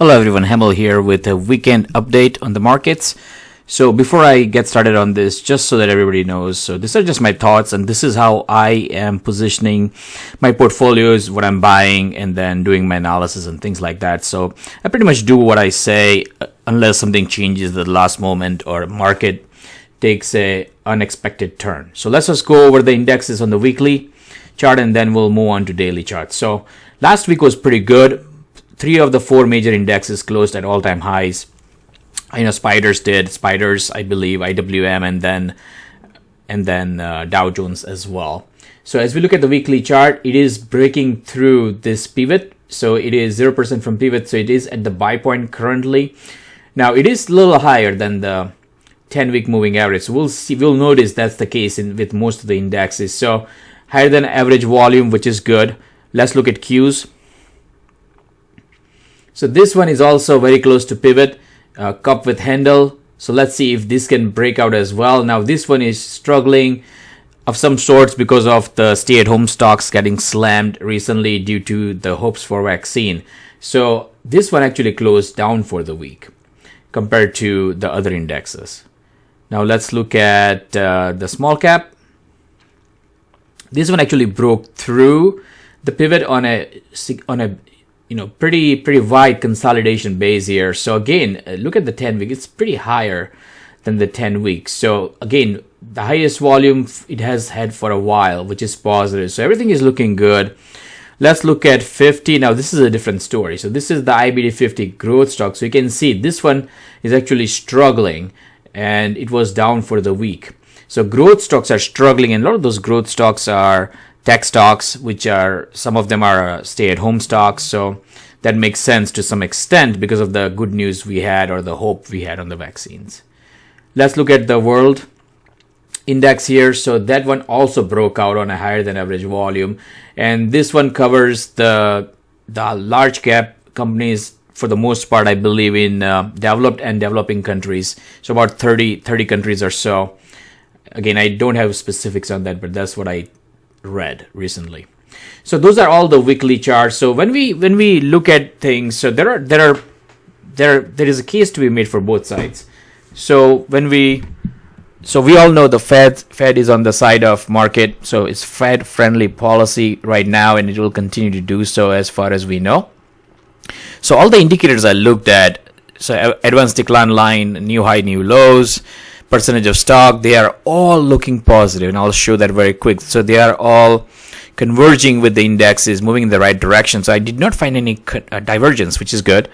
Hello everyone, Hemel here with a weekend update on the markets. So before I get started on this, just so that everybody knows, so these are just my thoughts and this is how I am positioning my portfolios, what I'm buying, and then doing my analysis and things like that. So I pretty much do what I say unless something changes at the last moment or market takes a unexpected turn. So let's just go over the indexes on the weekly chart and then we'll move on to daily charts. So last week was pretty good. 3 of the 4 major indexes closed at all-time highs. I know Spiders, I believe, IWM, and then Dow Jones as well. So as we look at the weekly chart, it is breaking through this pivot. So it is 0% from pivot. So it is at the buy point currently. Now it is a little higher than the 10-week moving average. So we'll notice that's the case with most of the indexes. So higher than average volume, which is good. Let's look at Qs. So this one is also very close to pivot, cup with handle. So let's see if this can break out as well. Now this one is struggling of some sorts because of the stay-at-home stocks getting slammed recently due to the hopes for vaccine. So this one actually closed down for the week compared to the other indexes. Now let's look at the small cap. This one actually broke through the pivot on a pretty wide consolidation base here. So again, look at the 10-week. It's pretty higher than the 10 weeks. So again, the highest volume it has had for a while, which is positive. So everything is looking good. Let's look at 50. Now this is a different story. So this is the IBD 50 growth stock. So you can see this one is actually struggling and it was down for the week. So growth stocks are struggling and a lot of those growth stocks are tech stocks, which are, some of them are stay-at-home stocks. So that makes sense to some extent because of the good news we had or the hope we had on the vaccines. Let's look at the world index here. So that one also broke out on a higher than average volume. And this one covers the large cap companies for the most part, I believe, in developed and developing countries. So about 30 countries or so. Again, I don't have specifics on that, but that's what I read recently. So those are all the weekly charts. So when we look at things, so there is a case to be made for both sides. So we all know the Fed is on the side of market. So it's Fed friendly policy right now, and it will continue to do so as far as we know. So all the indicators I looked at, so advanced decline line, new high, new lows, percentage of stock, they are all looking positive, and I'll show that very quick. So they are all converging with the indexes, moving in the right direction. So I did not find any divergence, which is good.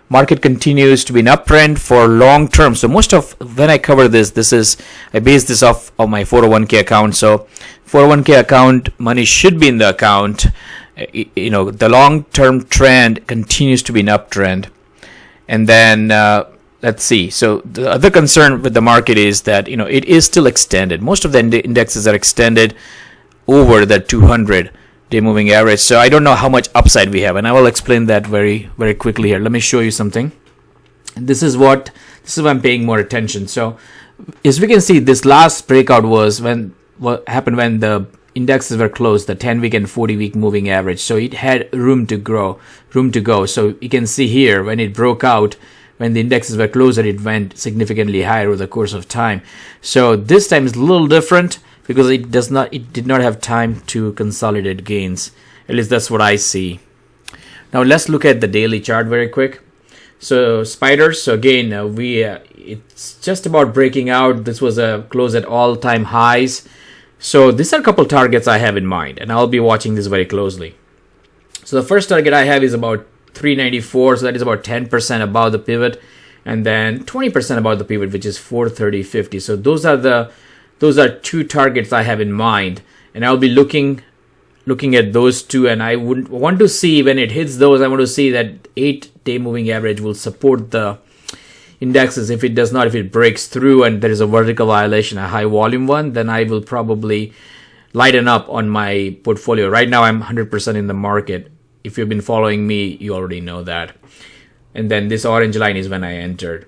Market continues to be an uptrend for long term. So most of when I cover this is I base this off of my 401k account. So 401k account money should be in the account. The long term trend continues to be an uptrend, and then let's see. So the other concern with the market is that, it is still extended. Most of the indexes are extended over the 200-day moving average. So I don't know how much upside we have. And I will explain that very, very quickly here. Let me show you something. This is why I'm paying more attention. So as we can see, this last breakout was what happened when the indexes were closed, the 10-week and 40-week moving average. So it had room to go. So you can see here when it broke out, when the indexes were closer, it went significantly higher over the course of time. So this time is a little different because it did not have time to consolidate gains. At least that's what I see. Now let's look at the daily chart very quick. So Spiders, so again, it's just about breaking out. This was a close at all-time highs. So these are a couple targets I have in mind, and I'll be watching this very closely. So the first target I have is about 394, so that is about 10% above the pivot, and then 20% above the pivot, which is 430.50. So those are 2 targets I have in mind, and I'll be looking at those 2, and I would want to see when it hits those. I want to see that 8-day moving average will support the indexes. If it does not, if it breaks through and there is a vertical violation, a high volume one, then I will probably lighten up on my portfolio. Right now I'm 100% in the market. If you've been following me, you already know that. And then this orange line is when I entered.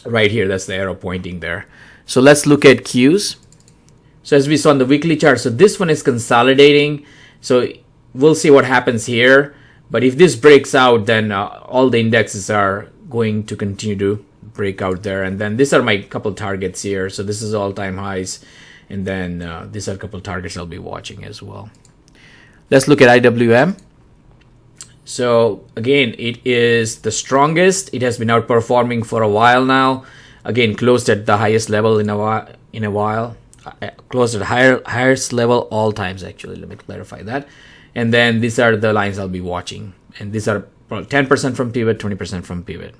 Right here, that's the arrow pointing there. So let's look at Qs. So as we saw on the weekly chart, so this one is consolidating. So we'll see what happens here. But if this breaks out, then all the indexes are going to continue to break out there. And then these are my couple targets here. So this is all-time highs. And then these are a couple targets I'll be watching as well. Let's look at IWM. So again, it is the strongest. It has been outperforming for a while now. Again, closed at the highest level in a while. Closed at highest level all times, actually. Let me clarify that. And then these are the lines I'll be watching. And these are 10% from pivot, 20% from pivot.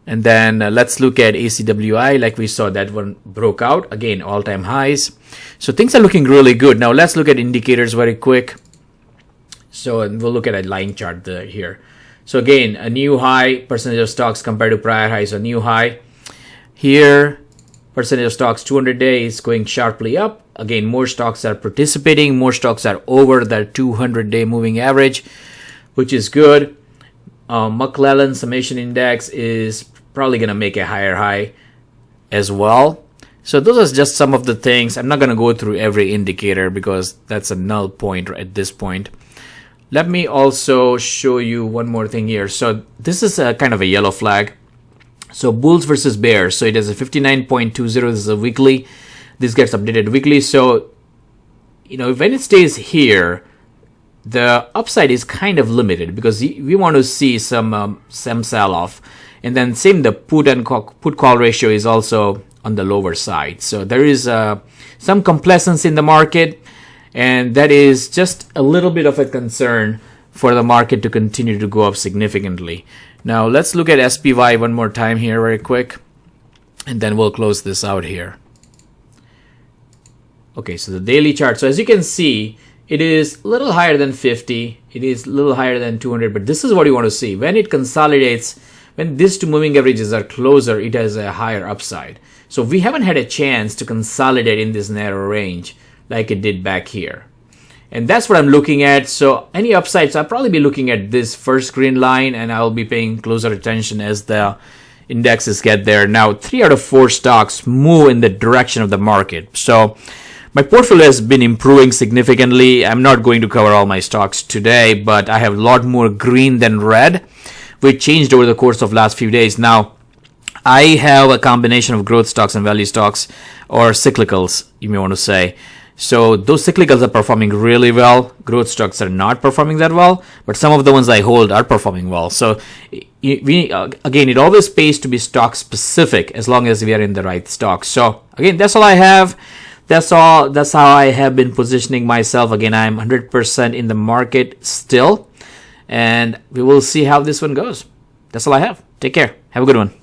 And then let's look at ACWI. Like we saw, that one broke out. Again, all-time highs. So things are looking really good. Now let's look at indicators very quick. So we'll look at a line chart here. So again, a new high, percentage of stocks compared to prior highs, a new high. Here, percentage of stocks 200 days going sharply up. Again, more stocks are participating. More stocks are over their 200-day moving average, which is good. McClellan Summation Index is probably going to make a higher high as well. So those are just some of the things. I'm not going to go through every indicator because that's a null point at this point. Let me also show you one more thing here. So this is a kind of a yellow flag. So bulls versus bears. So it has a 59.20. This is a weekly. This gets updated weekly. So, when it stays here, the upside is kind of limited because we want to see some sell-off. And then same, the put call ratio is also on the lower side. So there is some complacency in the market. And that is just a little bit of a concern for the market to continue to go up significantly. Now let's look at SPY one more time here very quick. And then we'll close this out here. Okay, so the daily chart. So as you can see, it is a little higher than 50. It is a little higher than 200. But this is what you want to see. When it consolidates, when these two moving averages are closer, it has a higher upside. So we haven't had a chance to consolidate in this narrow range like it did back here. And that's what I'm looking at. So any upsides, I'll probably be looking at this first green line, and I'll be paying closer attention as the indexes get there. Now, 3 out of 4 stocks move in the direction of the market. So my portfolio has been improving significantly. I'm not going to cover all my stocks today, but I have a lot more green than red, which changed over the course of last few days. Now, I have a combination of growth stocks and value stocks, or cyclicals, you may want to say. So those cyclicals are performing really well. Growth stocks are not performing that well, but some of the ones I hold are performing well. So again, it always pays to be stock specific as long as we are in the right stock. So again, that's all I have. That's all. That's how I have been positioning myself. Again, I'm 100% in the market still, and we will see how this one goes. That's all I have. Take care. Have a good one.